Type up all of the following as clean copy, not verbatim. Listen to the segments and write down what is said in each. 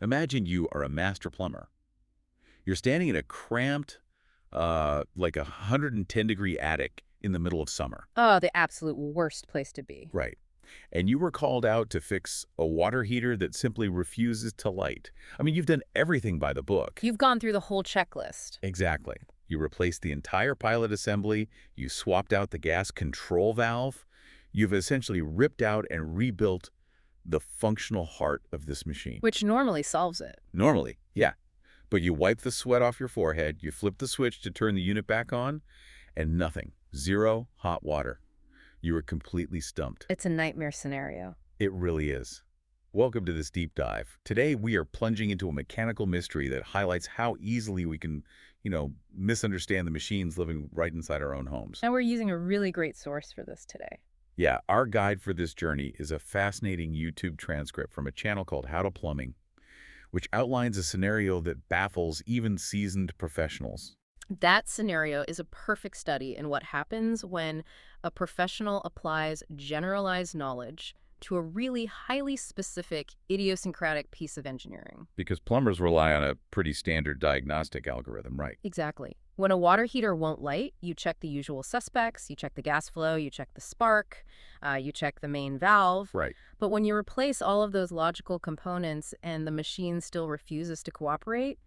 Imagine you are a master plumber. You're standing in a cramped, like 110-degree attic in the middle of summer. Oh, the absolute worst place to be. Right. And you were called out to fix a water heater that simply refuses to light. I mean, you've done everything by the book. You've gone through the whole checklist. Exactly. You replaced the entire pilot assembly. You swapped out the gas control valve. You've essentially ripped out and rebuilt the functional heart of this machine. Which normally solves it. Normally, yeah. But you wipe the sweat off your forehead, you flip the switch to turn the unit back on, and nothing. Zero hot water. You were completely stumped. It's a nightmare scenario. It really is. Welcome to this deep dive. Today, we are plunging into a mechanical mystery that highlights how easily we can, misunderstand the machines living right inside our own homes. And we're using a really great source for this today. Yeah, our guide for this journey is a fascinating YouTube transcript from a channel called How to Plumbing, which outlines a scenario that baffles even seasoned professionals. That scenario is a perfect study in what happens when a professional applies generalized knowledge to a really highly specific, idiosyncratic piece of engineering. Because plumbers rely on a pretty standard diagnostic algorithm, right? Exactly. When a water heater won't light, you check the usual suspects, you check the gas flow, you check the spark, you check the main valve. Right. But when you replace all of those logical components and the machine still refuses to cooperate,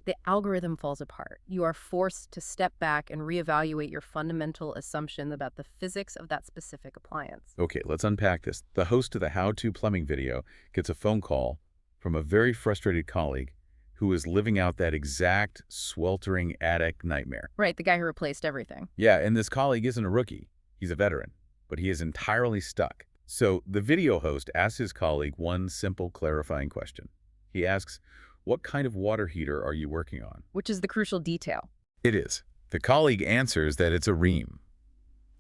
the algorithm falls apart. You are forced to step back and reevaluate your fundamental assumptions about the physics of that specific appliance. Okay, let's unpack this. The host of the How to Plumbing video gets a phone call from a very frustrated colleague who is living out that exact sweltering attic nightmare. Right, the guy who replaced everything. Yeah, and this colleague isn't a rookie. He's a veteran, but he is entirely stuck. So the video host asks his colleague one simple clarifying question. He asks, "What kind of water heater are you working on?" Which is the crucial detail. It is. The colleague answers that it's a Rheem.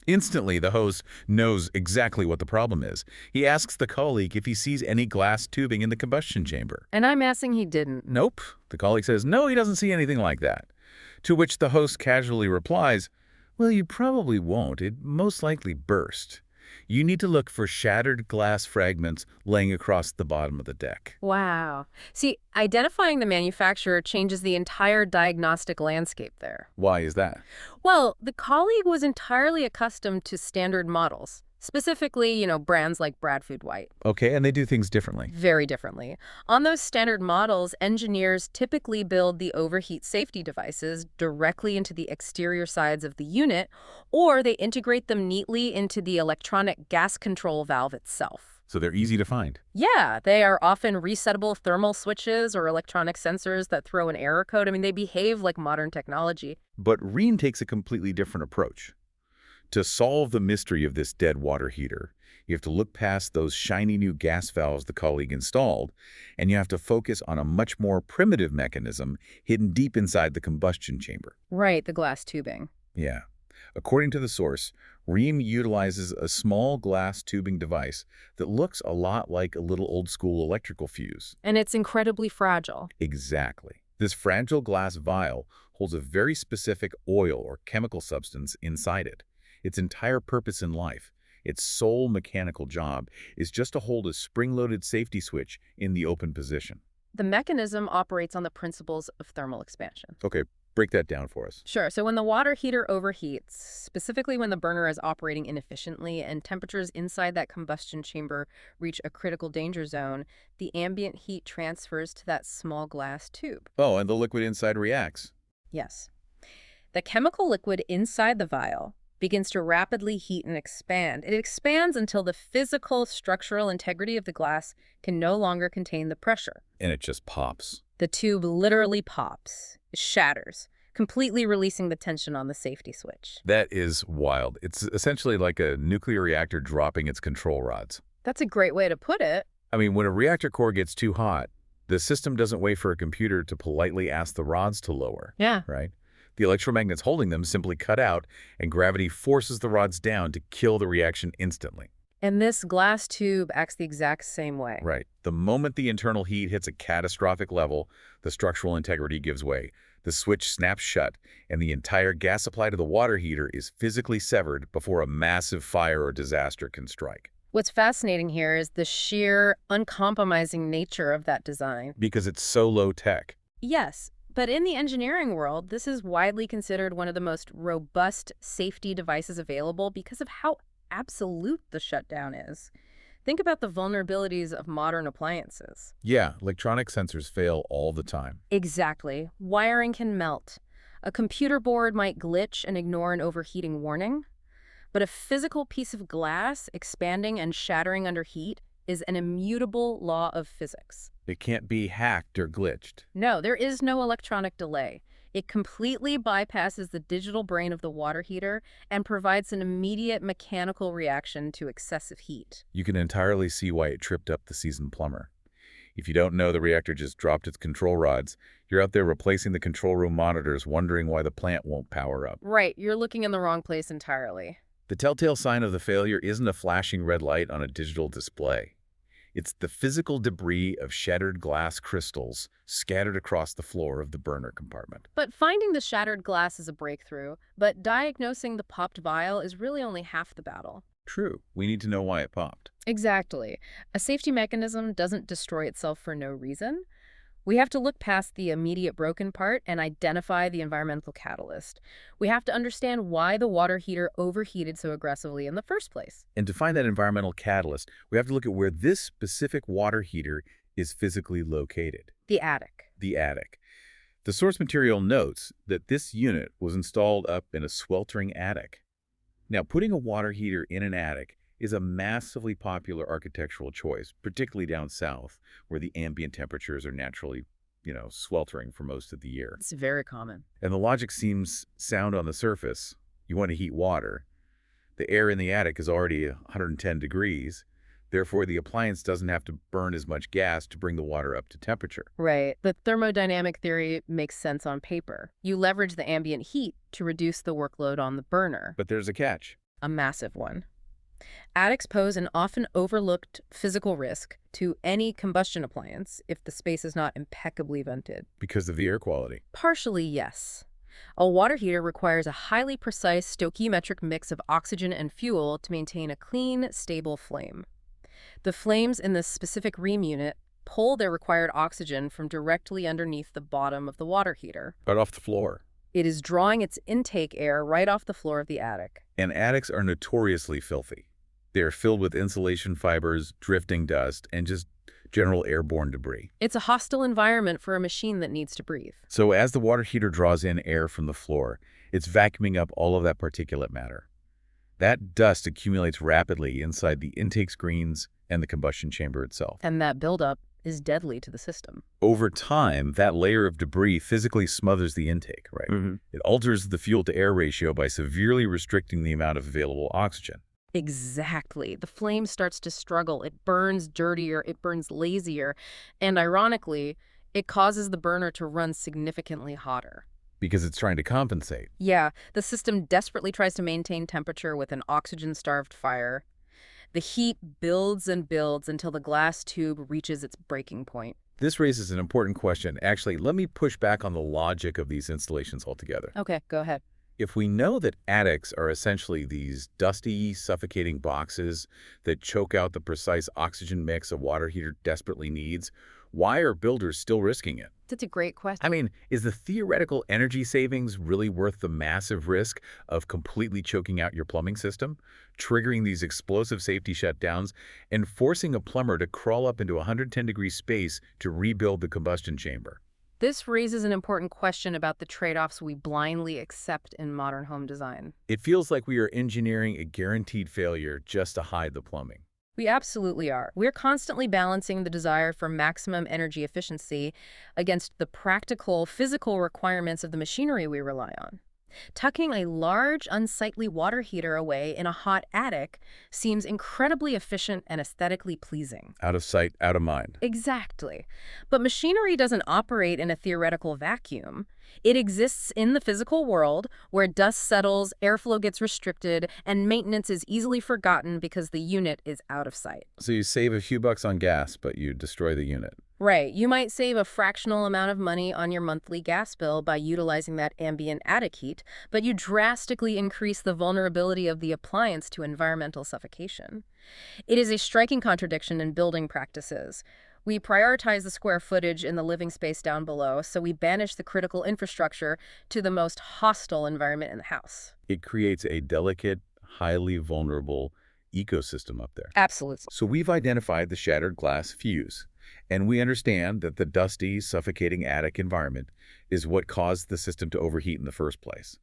Instantly, the host knows exactly what the problem is. He asks the colleague if he sees any glass tubing in the combustion chamber. And I'm guessing he didn't. Nope. The colleague says, no, he doesn't see anything like that. To which the host casually replies, well, you probably won't. It most likely burst. You need to look for shattered glass fragments laying across the bottom of the deck. Wow. See, identifying the manufacturer changes the entire diagnostic landscape there. Why is that? Well, the colleague was entirely accustomed to standard models, specifically, brands like Bradford White. Okay, and they do things differently. Very differently. On those standard models, engineers typically build the overheat safety devices directly into the exterior sides of the unit, or they integrate them neatly into the electronic gas control valve itself. So they're easy to find. Yeah, they are often resettable thermal switches or electronic sensors that throw an error code. I mean, they behave like modern technology. But Rheem takes a completely different approach. To solve the mystery of this dead water heater, you have to look past those shiny new gas valves the colleague installed, and you have to focus on a much more primitive mechanism hidden deep inside the combustion chamber. Right, the glass tubing. Yeah. According to the source, Rheem utilizes a small glass tubing device that looks a lot like a little old-school electrical fuse. And it's incredibly fragile. Exactly. This fragile glass vial holds a very specific oil or chemical substance inside it. Its entire purpose in life, its sole mechanical job, is just to hold a spring-loaded safety switch in the open position. The mechanism operates on the principles of thermal expansion. Okay, break that down for us. Sure. So when the water heater overheats, specifically when the burner is operating inefficiently and temperatures inside that combustion chamber reach a critical danger zone, the ambient heat transfers to that small glass tube. Oh, and the liquid inside reacts. Yes. The chemical liquid inside the vial begins to rapidly heat and expand. It expands until the physical structural integrity of the glass can no longer contain the pressure. And it just pops. The tube literally pops. It shatters, completely releasing the tension on the safety switch. That is wild. It's essentially like a nuclear reactor dropping its control rods. That's a great way to put it. I mean, when a reactor core gets too hot, the system doesn't wait for a computer to politely ask the rods to lower. Yeah. Right? The electromagnets holding them simply cut out, and gravity forces the rods down to kill the reaction instantly. And this glass tube acts the exact same way. Right. The moment the internal heat hits a catastrophic level, the structural integrity gives way. The switch snaps shut, and the entire gas supply to the water heater is physically severed before a massive fire or disaster can strike. What's fascinating here is the sheer, uncompromising nature of that design. Because it's so low tech. Yes, but in the engineering world, this is widely considered one of the most robust safety devices available because of how absolute the shutdown is. Think about the vulnerabilities of modern appliances. Yeah, electronic sensors fail all the time. Exactly. Wiring can melt. A computer board might glitch and ignore an overheating warning. But a physical piece of glass expanding and shattering under heat is an immutable law of physics. It can't be hacked or glitched. No, there is no electronic delay. It completely bypasses the digital brain of the water heater and provides an immediate mechanical reaction to excessive heat. You can entirely see why it tripped up the seasoned plumber. If you don't know the reactor just dropped its control rods, you're out there replacing the control room monitors wondering why the plant won't power up. Right, you're looking in the wrong place entirely. The telltale sign of the failure isn't a flashing red light on a digital display. It's the physical debris of shattered glass crystals scattered across the floor of the burner compartment. But finding the shattered glass is a breakthrough, but diagnosing the popped vial is really only half the battle. True, we need to know why it popped. Exactly. A safety mechanism doesn't destroy itself for no reason. We have to look past the immediate broken part and identify the environmental catalyst. We have to understand why the water heater overheated so aggressively in the first place. And to find that environmental catalyst, we have to look at where this specific water heater is physically located. The attic. The attic. The source material notes that this unit was installed up in a sweltering attic. Now, putting a water heater in an attic is a massively popular architectural choice, particularly down south, where the ambient temperatures are naturally, sweltering for most of the year. It's very common. And the logic seems sound on the surface. You want to heat water. The air in the attic is already 110 degrees. Therefore, the appliance doesn't have to burn as much gas to bring the water up to temperature. Right. The thermodynamic theory makes sense on paper. You leverage the ambient heat to reduce the workload on the burner. But there's a catch. A massive one. Attics pose an often overlooked physical risk to any combustion appliance if the space is not impeccably vented. Because of the air quality. Partially, yes. A water heater requires a highly precise stoichiometric mix of oxygen and fuel to maintain a clean, stable flame. The flames in this specific Rheem unit pull their required oxygen from directly underneath the bottom of the water heater. Right off the floor. It is drawing its intake air right off the floor of the attic. And attics are notoriously filthy. They are filled with insulation fibers, drifting dust, and just general airborne debris. It's a hostile environment for a machine that needs to breathe. So as the water heater draws in air from the floor, it's vacuuming up all of that particulate matter. That dust accumulates rapidly inside the intake screens and the combustion chamber itself. And that buildup is deadly to the system. Over time, that layer of debris physically smothers the intake, right? It alters the fuel-to-air ratio by severely restricting the amount of available oxygen. Exactly. The flame starts to struggle. It burns dirtier, it burns lazier, and ironically, it causes the burner to run significantly hotter. Because it's trying to compensate. Yeah, the system desperately tries to maintain temperature with an oxygen-starved fire. The heat builds and builds until the glass tube reaches its breaking point. This raises an important question. Actually, let me push back on the logic of these installations altogether. Okay, go ahead. If we know that attics are essentially these dusty, suffocating boxes that choke out the precise oxygen mix a water heater desperately needs, why are builders still risking it? That's a great question. I mean, is the theoretical energy savings really worth the massive risk of completely choking out your plumbing system, triggering these explosive safety shutdowns, and forcing a plumber to crawl up into a 110-degree space to rebuild the combustion chamber? This raises an important question about the trade-offs we blindly accept in modern home design. It feels like we are engineering a guaranteed failure just to hide the plumbing. We absolutely are. We're constantly balancing the desire for maximum energy efficiency against the practical, physical requirements of the machinery we rely on. Tucking a large, unsightly water heater away in a hot attic seems incredibly efficient and aesthetically pleasing. Out of sight, out of mind. Exactly. But machinery doesn't operate in a theoretical vacuum. It exists in the physical world where dust settles, airflow gets restricted, and maintenance is easily forgotten because the unit is out of sight. So you save a few bucks on gas, but you destroy the unit. Right. You might save a fractional amount of money on your monthly gas bill by utilizing that ambient attic heat, but you drastically increase the vulnerability of the appliance to environmental suffocation. It is a striking contradiction in building practices. We prioritize the square footage in the living space down below, so we banish the critical infrastructure to the most hostile environment in the house. It creates a delicate, highly vulnerable ecosystem up there. Absolutely. So we've identified the shattered glass fuse, and we understand that the dusty, suffocating attic environment is what caused the system to overheat in the first place.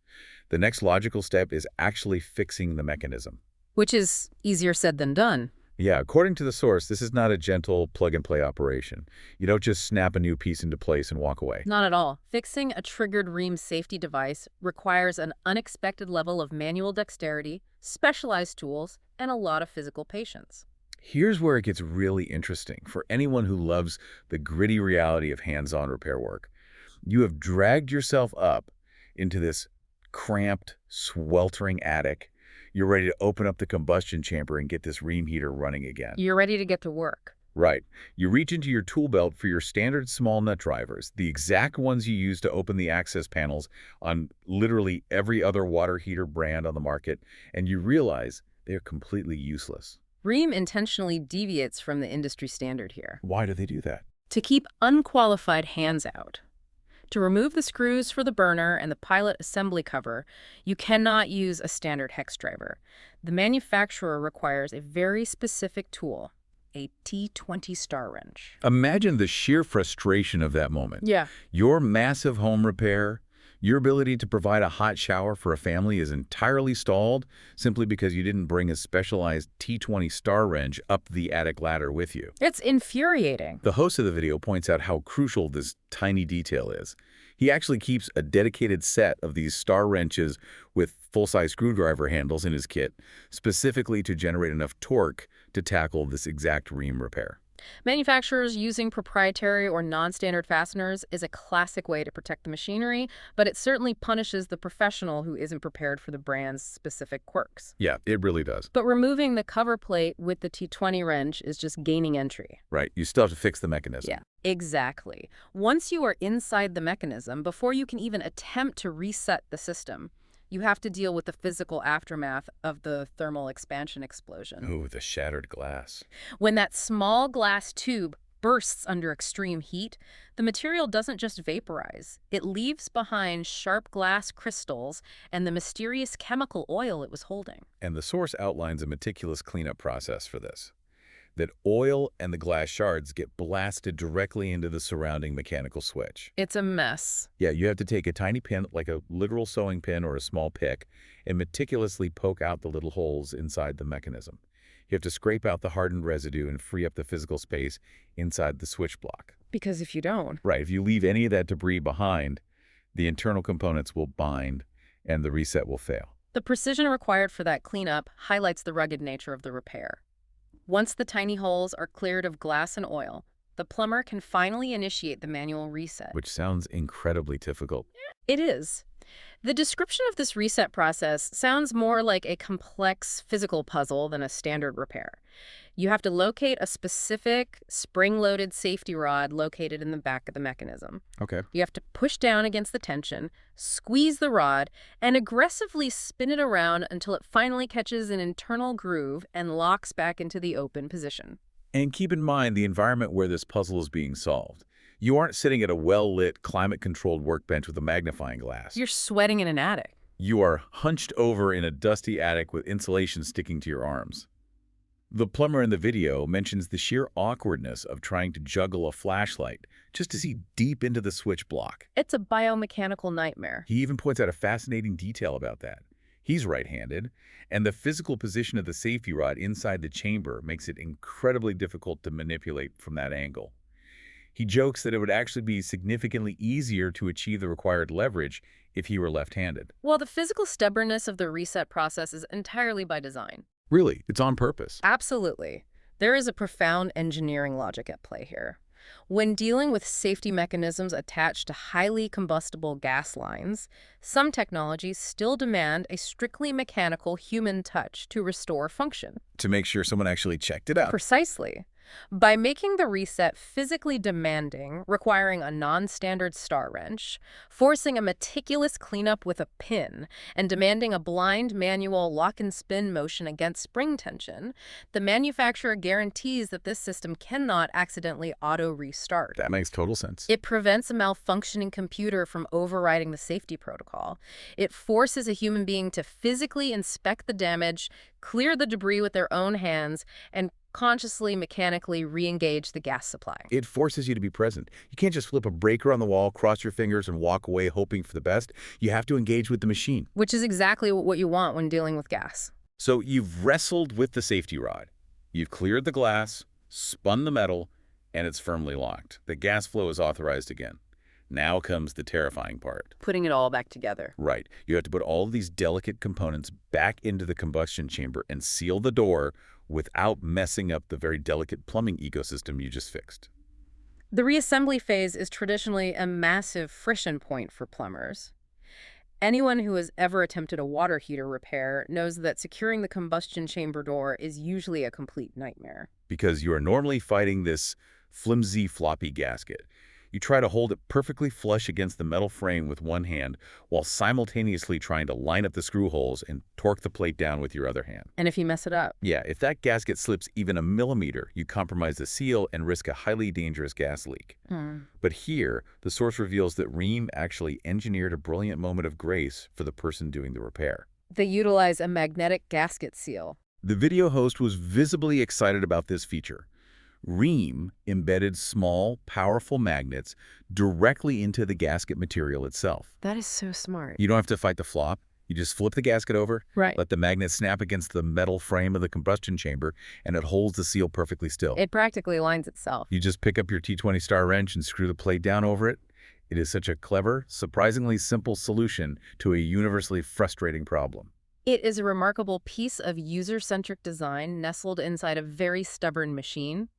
The next logical step is actually fixing the mechanism. Which is easier said than done. Yeah, according to the source, this is not a gentle plug-and-play operation. You don't just snap a new piece into place and walk away. Not at all. Fixing a triggered Rheem safety device requires an unexpected level of manual dexterity, specialized tools, and a lot of physical patience. Here's where it gets really interesting for anyone who loves the gritty reality of hands-on repair work. You have dragged yourself up into this cramped, sweltering attic. You're ready to open up the combustion chamber and get this Rheem heater running again. You're ready to get to work. Right. You reach into your tool belt for your standard small nut drivers, the exact ones you use to open the access panels on literally every other water heater brand on the market, and you realize they're completely useless. Rheem intentionally deviates from the industry standard here. Why do they do that? To keep unqualified hands out. To remove the screws for the burner and the pilot assembly cover, you cannot use a standard hex driver. The manufacturer requires a very specific tool, a T20 star wrench. Imagine the sheer frustration of that moment. Yeah. Your massive home repair, your ability to provide a hot shower for a family is entirely stalled simply because you didn't bring a specialized T20 star wrench up the attic ladder with you. It's infuriating. The host of the video points out how crucial this tiny detail is. He actually keeps a dedicated set of these star wrenches with full-size screwdriver handles in his kit, specifically to generate enough torque to tackle this exact Rheem repair. Manufacturers using proprietary or non-standard fasteners is a classic way to protect the machinery, but it certainly punishes the professional who isn't prepared for the brand's specific quirks. Yeah, it really does. But removing the cover plate with the T20 wrench is just gaining entry. Right, you still have to fix the mechanism. Yeah, exactly. Once you are inside the mechanism, before you can even attempt to reset the system, you have to deal with the physical aftermath of the thermal expansion explosion. Ooh, the shattered glass. When that small glass tube bursts under extreme heat, the material doesn't just vaporize. It leaves behind sharp glass crystals and the mysterious chemical oil it was holding. And the source outlines a meticulous cleanup process for this. That oil and the glass shards get blasted directly into the surrounding mechanical switch. It's a mess. Yeah, you have to take a tiny pin, like a literal sewing pin or a small pick, and meticulously poke out the little holes inside the mechanism. You have to scrape out the hardened residue and free up the physical space inside the switch block. Because if you don't... Right, if you leave any of that debris behind, the internal components will bind and the reset will fail. The precision required for that cleanup highlights the rugged nature of the repair. Once the tiny holes are cleared of glass and oil, the plumber can finally initiate the manual reset. Which sounds incredibly difficult. It is. The description of this reset process sounds more like a complex physical puzzle than a standard repair. You have to locate a specific spring-loaded safety rod located in the back of the mechanism. Okay. You have to push down against the tension, squeeze the rod, and aggressively spin it around until it finally catches an internal groove and locks back into the open position. And keep in mind the environment where this puzzle is being solved. You aren't sitting at a well-lit, climate-controlled workbench with a magnifying glass. You're sweating in an attic. You are hunched over in a dusty attic with insulation sticking to your arms. The plumber in the video mentions the sheer awkwardness of trying to juggle a flashlight just to see deep into the switch block. It's a biomechanical nightmare. He even points out a fascinating detail about that. He's right-handed, and the physical position of the safety rod inside the chamber makes it incredibly difficult to manipulate from that angle. He jokes that it would actually be significantly easier to achieve the required leverage if he were left-handed. Well, the physical stubbornness of the reset process is entirely by design. Really, it's on purpose. Absolutely. There is a profound engineering logic at play here. When dealing with safety mechanisms attached to highly combustible gas lines, some technologies still demand a strictly mechanical human touch to restore function. To make sure someone actually checked it out. Precisely. By making the reset physically demanding, requiring a non-standard star wrench, forcing a meticulous cleanup with a pin, and demanding a blind manual lock-and-spin motion against spring tension, the manufacturer guarantees that this system cannot accidentally auto-restart. That makes total sense. It prevents a malfunctioning computer from overriding the safety protocol. It forces a human being to physically inspect the damage, clear the debris with their own hands, and consciously, mechanically re-engage the gas supply. It forces you to be present. You can't just flip a breaker on the wall, cross your fingers, and walk away hoping for the best. You have to engage with the machine. Which is exactly what you want when dealing with gas. So you've wrestled with the safety rod. You've cleared the glass, spun the metal, and it's firmly locked. The gas flow is authorized again. Now comes the terrifying part. Putting it all back together. Right. You have to put all of these delicate components back into the combustion chamber and seal the door without messing up the very delicate plumbing ecosystem you just fixed. The reassembly phase is traditionally a massive friction point for plumbers. Anyone who has ever attempted a water heater repair knows that securing the combustion chamber door is usually a complete nightmare. Because you are normally fighting this flimsy, floppy gasket. You try to hold it perfectly flush against the metal frame with one hand while simultaneously trying to line up the screw holes and torque the plate down with your other hand. And if you mess it up? Yeah, if that gasket slips even a millimeter, you compromise the seal and risk a highly dangerous gas leak. But here, the source reveals that Rheem actually engineered a brilliant moment of grace for the person doing the repair. They utilize a magnetic gasket seal. The video host was visibly excited about this feature. Rheem embedded small, powerful magnets directly into the gasket material itself. That is so smart. You don't have to fight the flop. You just flip the gasket over, Right. let the magnet snap against the metal frame of the combustion chamber, and it holds the seal perfectly still. It practically lines itself. You just pick up your T20 star wrench and screw the plate down over it. It is such a clever, surprisingly simple solution to a universally frustrating problem. It is a remarkable piece of user-centric design nestled inside a very stubborn machine.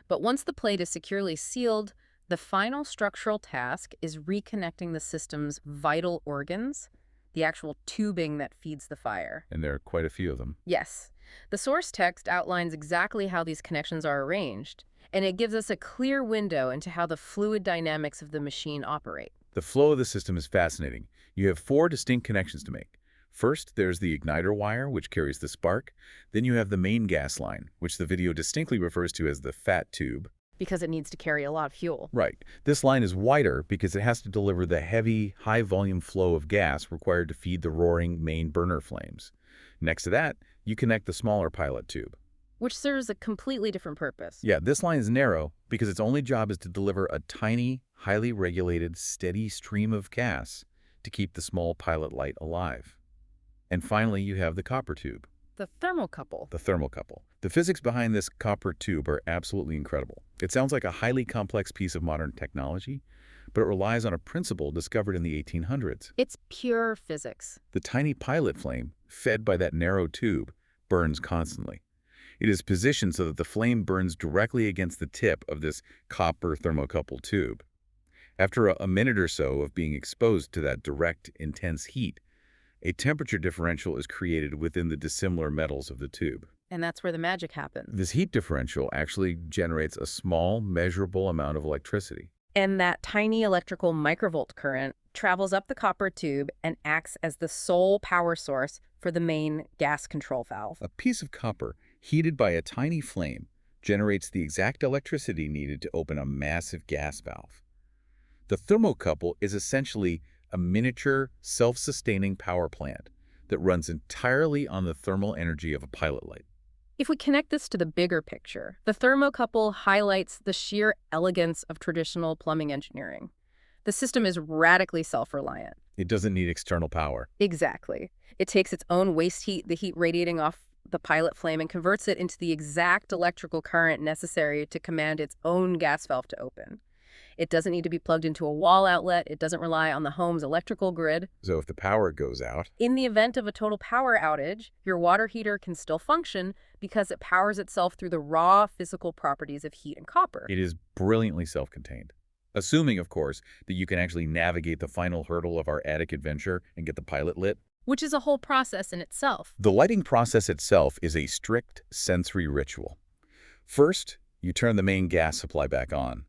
But once the plate is securely sealed, the final structural task is reconnecting the system's vital organs, the actual tubing that feeds the fire. And there are quite a few of them. Yes. The source text outlines exactly how these connections are arranged, and it gives us a clear window into how the fluid dynamics of the machine operate. The flow of the system is fascinating. You have 4 distinct connections to make. First, there's the igniter wire, which carries the spark. Then you have the main gas line, which the video distinctly refers to as the fat tube. Because it needs to carry a lot of fuel. Right. This line is wider because it has to deliver the heavy, high-volume flow of gas required to feed the roaring main burner flames. Next to that, you connect the smaller pilot tube. Which serves a completely different purpose. Yeah, this line is narrow because its only job is to deliver a tiny, highly regulated, steady stream of gas to keep the small pilot light alive. And finally, you have the copper tube. The thermocouple. The thermocouple. The physics behind this copper tube are absolutely incredible. It sounds like a highly complex piece of modern technology, but it relies on a principle discovered in the 1800s. It's pure physics. The tiny pilot flame, fed by that narrow tube, burns constantly. It is positioned so that the flame burns directly against the tip of this copper thermocouple tube. After a minute or so of being exposed to that direct, intense heat, a temperature differential is created within the dissimilar metals of the tube. And that's where the magic happens. This heat differential actually generates a small, measurable amount of electricity. And that tiny electrical microvolt current travels up the copper tube and acts as the sole power source for the main gas control valve. A piece of copper, heated by a tiny flame, generates the exact electricity needed to open a massive gas valve. The thermocouple is essentially a miniature, self-sustaining power plant that runs entirely on the thermal energy of a pilot light. If we connect this to the bigger picture, the thermocouple highlights the sheer elegance of traditional plumbing engineering. The system is radically self-reliant. It doesn't need external power. Exactly. It takes its own waste heat, the heat radiating off the pilot flame, and converts it into the exact electrical current necessary to command its own gas valve to open. It doesn't need to be plugged into a wall outlet. It doesn't rely on the home's electrical grid. So if the power goes out, In the event of a total power outage, your water heater can still function because it powers itself through the raw physical properties of heat and copper. it is brilliantly self-contained. Assuming, of course, that you can actually navigate the final hurdle of our attic adventure and get the pilot lit. Which is a whole process in itself. The lighting process itself is a strict sensory ritual. First, You turn the main gas supply back on.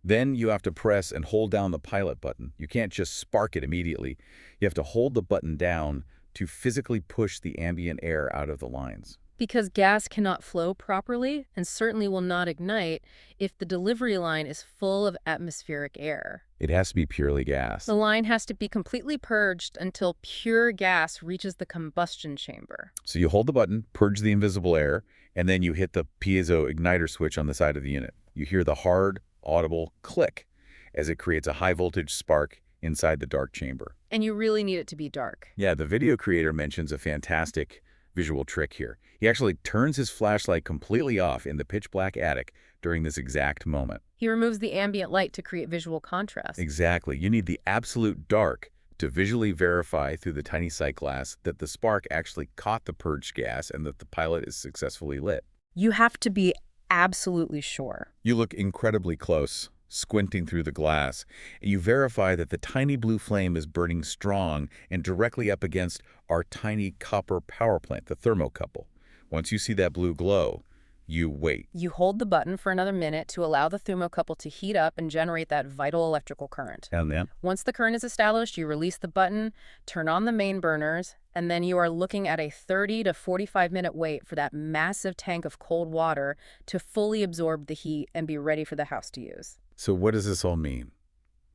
Then you have to press and hold down the pilot button. You can't just spark it immediately. You have to hold the button down to physically push the ambient air out of the lines. Because gas cannot flow properly and certainly will not ignite if the delivery line is full of atmospheric air. It has to be purely gas. The line has to be completely purged until pure gas reaches the combustion chamber. So you hold the button, purge the invisible air, and then you hit the piezo igniter switch on the side of the unit. You hear the hard, audible click as it creates a high-voltage spark inside the dark chamber. And you really need it to be dark. Yeah, the video creator mentions a fantastic visual trick here. He actually turns his flashlight completely off in the pitch-black attic during this exact moment. He removes the ambient light to create visual contrast. Exactly. You need the absolute dark to visually verify through the tiny sight glass that the spark actually caught the purged gas and that the pilot is successfully lit. You have to be absolutely sure. You look incredibly close, squinting through the glass, and you verify that the tiny blue flame is burning strong and directly up against our tiny copper power plant, the thermocouple. Once you see that blue glow, you wait. You hold the button for another minute to allow the thermocouple to heat up and generate that vital electrical current. And then? Once the current is established, you release the button, turn on the main burners, and then you are looking at a 30 to 45-minute wait for that massive tank of cold water to fully absorb the heat and be ready for the house to use. So what does this all mean?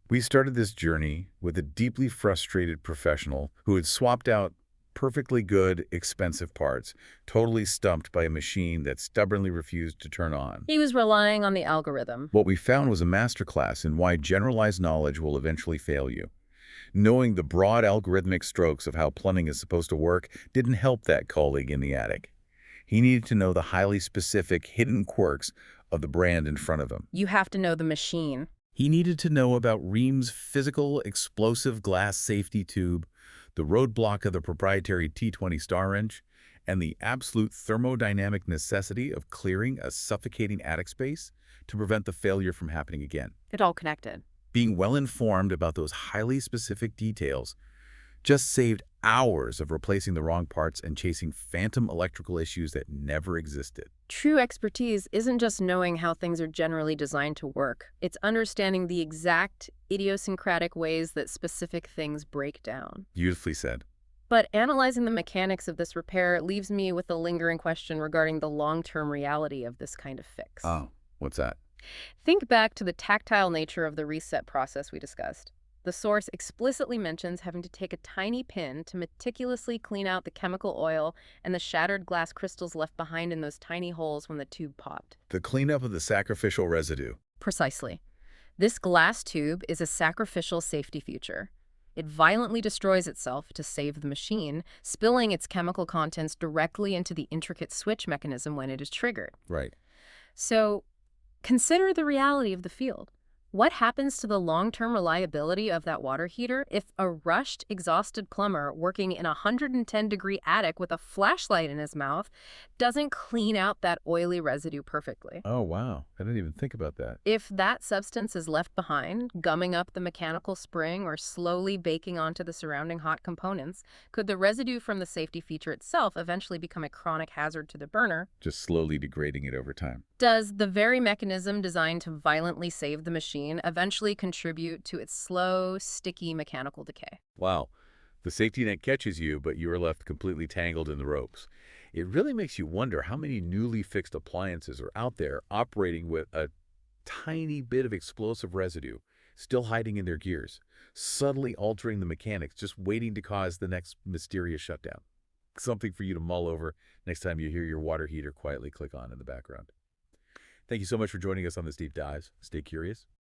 We started this journey with a deeply frustrated professional who had swapped out perfectly good, expensive parts, totally stumped by a machine that stubbornly refused to turn on. He was relying on the algorithm. What we found was a masterclass in why generalized knowledge will eventually fail you. Knowing the broad algorithmic strokes of how plumbing is supposed to work didn't help that colleague in the attic. He needed to know the highly specific, hidden quirks of the brand in front of him. You have to know the machine. He needed to know about Rheem's physical explosive glass safety tube, the roadblock of the proprietary T20 star wrench, and the absolute thermodynamic necessity of clearing a suffocating attic space to prevent the failure from happening again. It all connected. Being well-informed about those highly specific details just saved hours of replacing the wrong parts and chasing phantom electrical issues that never existed. True expertise isn't just knowing how things are generally designed to work. It's understanding the exact idiosyncratic ways that specific things break down. Beautifully said. But analyzing the mechanics of this repair leaves me with a lingering question regarding the long-term reality of this kind of fix. Oh, what's that? Think back to the tactile nature of the reset process we discussed. The source explicitly mentions having to take a tiny pin to meticulously clean out the chemical oil and the shattered glass crystals left behind in those tiny holes when the tube popped. The cleanup of the sacrificial residue. Precisely. This glass tube is a sacrificial safety feature. It violently destroys itself to save the machine, spilling its chemical contents directly into the intricate switch mechanism when it is triggered. Right. So, consider the reality of the field. What happens to the long-term reliability of that water heater if a rushed, exhausted plumber working in a 110-degree attic with a flashlight in his mouth doesn't clean out that oily residue perfectly? Oh, wow. I didn't even think about that. If that substance is left behind, gumming up the mechanical spring or slowly baking onto the surrounding hot components, could the residue from the safety feature itself eventually become a chronic hazard to the burner? Just slowly degrading it over time. Does the very mechanism designed to violently save the machine eventually contribute to its slow, sticky mechanical decay? Wow. The safety net catches you, but you are left completely tangled in the ropes. It really makes you wonder how many newly fixed appliances are out there operating with a tiny bit of explosive residue still hiding in their gears, subtly altering the mechanics, just waiting to cause the next mysterious shutdown. Something for you to mull over next time you hear your water heater quietly click on in the background. Thank you so much for joining us on this deep dive. Stay curious,